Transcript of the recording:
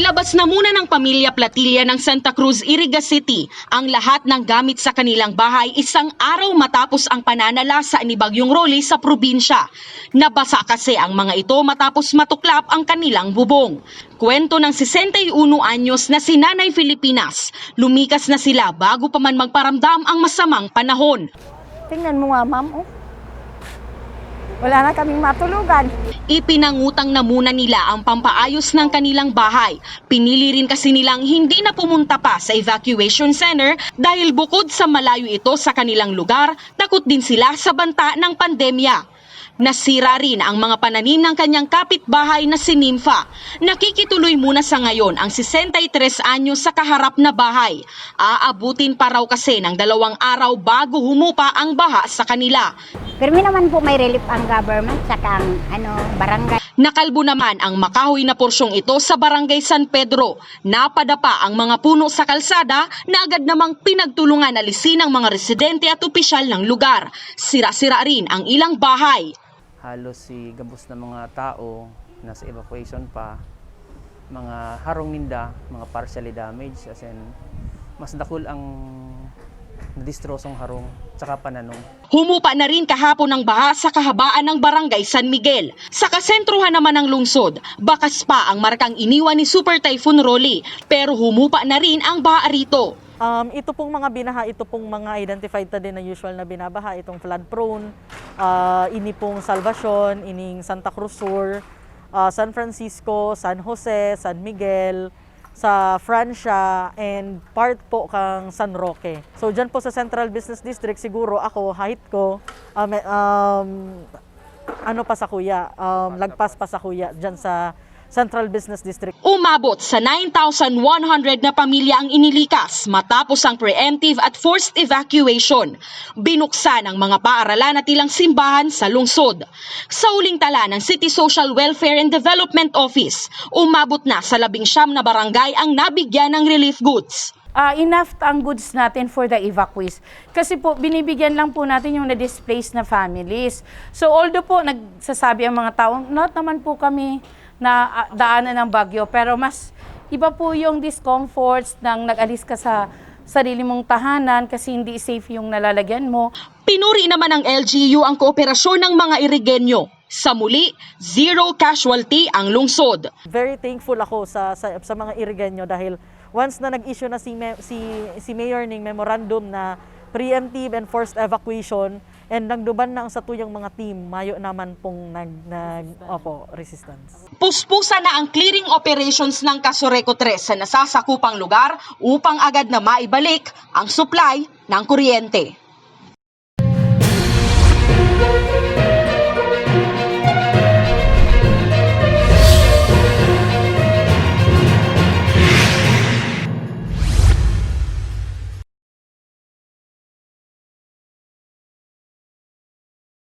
Inilabas na muna ng pamilya Platilla ng Santa Cruz, Iriga City ang lahat ng gamit sa kanilang bahay isang araw matapos ang pananalasa ni Bagyong Rolly sa probinsya. Nabasa kasi ang mga ito matapos matuklap ang kanilang bubong. Kwento ng 61 anyos na si Nanay Filipinas, lumikas na sila bago pa man magparamdam ang masamang panahon. Tingnan mo nga, ma'am. Oh. Wala na kaming matulugan. Ipinangutang na muna nila ang pampaayos ng kanilang bahay. Pinili rin kasi nilang hindi na pumunta pa sa evacuation center dahil bukod sa malayo ito sa kanilang lugar, takot din sila sa banta ng pandemya. Nasira rin ang mga pananim ng kanyang kapitbahay na si Nympha. Nakikituloy muna sa ngayon ang 63 anyos sa kaharap na bahay. Aabutin pa raw kasi ng 2 araw bago humupa ang baha sa kanila. Pero naman po may relief ang government saka ang barangay. Nakalbo naman ang makahoy na porsyong ito sa Barangay San Pedro. Napadapa ang mga puno sa kalsada na agad namang pinagtulungan alisin ng mga residente at opisyal ng lugar. Sira-sira rin ang ilang bahay. Halos si gabos na mga tao nasa evacuation pa, mga harong ninda, mga partially damaged, as in mas dakul ang nadistrosong harong tsaka pananong. Humupa na rin kahapon ng baha sa kahabaan ng Barangay San Miguel. Sa kasentruhan naman ng lungsod, bakas pa ang markang iniwan ni Super Typhoon Rolly, pero humupa na rin ang baha rito. Ito pong mga binaha, ito pong mga identified na din na usual na binabaha, itong flood prone, ini pong Salvacion, ining Santa Cruz Sur, San Francisco, San Jose, San Miguel, sa Francia, and part po kang San Roque. So dyan po sa Central Business District, siguro ako, height ko, lagpas pa sa kuya, dyan sa Central Business District. Umabot sa 9,100 na pamilya ang inilikas matapos ang preemptive at forced evacuation. Binuksan ang mga paaralan at ilang simbahan sa lungsod. Sa uling tala ng City Social Welfare and Development Office, umabot na sa 19 na barangay ang nabigyan ng relief goods. Enough ang goods natin for the evacuees. Kasi po, binibigyan lang po natin yung na-displaced na families. So although po, nagsasabi ang mga tao, not naman po kami na daanan ng bagyo, pero mas iba po yung discomforts ng nag-alis ka sa sarili mong tahanan kasi hindi safe yung nalalagyan mo. Pinuri naman ng LGU ang kooperasyon ng mga Irigenyo. Sa muli, 0 casualty ang lungsod. Very thankful ako sa mga Irigenyo dahil once na nag-issue na si Mayor ng memorandum na preemptive and forced evacuation, and nagduban na ang satuyang mga team, mayo naman pong resistance. Puspusa na ang clearing operations ng Casureco 3 sa nasasakupang lugar upang agad na maibalik ang supply ng kuryente.